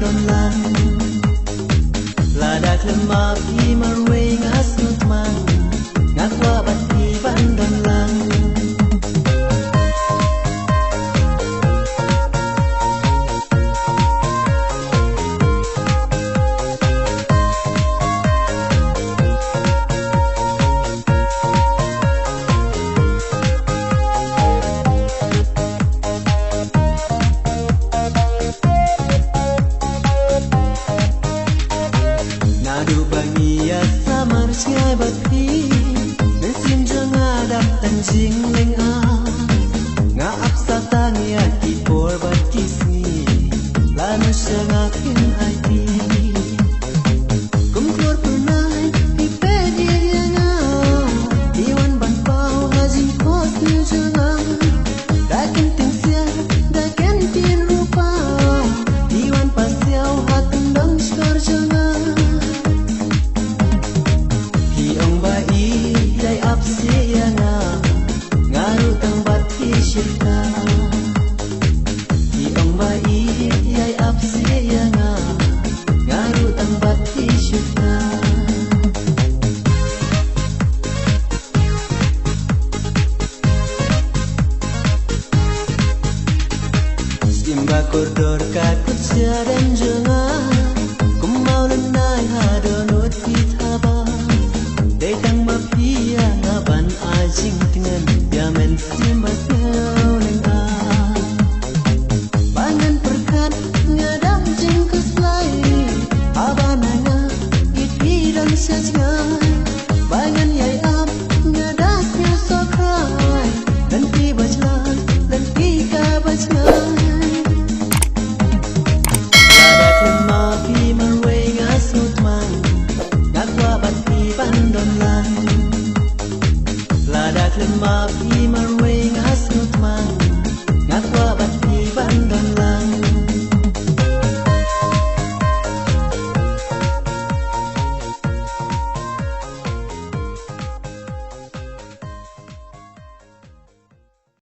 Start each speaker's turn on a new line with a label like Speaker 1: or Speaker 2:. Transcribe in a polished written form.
Speaker 1: bandon lang lada klema pi marwe ngasnut mang ngakwa bati bandon lang Nadu bangia samar siai bati mesin janga dap tanjing leng a nga apsa tangia ki por bati sni lana shanga kin ati kum kor punai di pedi nga iwan ban pau haji kos ni janga dakin ting sia dakin tin rupa iwan pasiau hatun dang skor janga Siana ngaru tang bati syirka di ong bai yai ap siana ngaru tang bati syirka simba koridor kakut siaran jenga kumau lenai hadonut kitaba Dekang mafia ngaban ajing dengan yamen simbas neng a bangan perkat ngadam jing keslai abananga iti dan sajngai bangan yai am ngadas nya sokrai dan ti bajlan dan ti ka bajngai lada klema pi marwe ngasnut mang ngakwa bati bandon lang lada klema pi marwe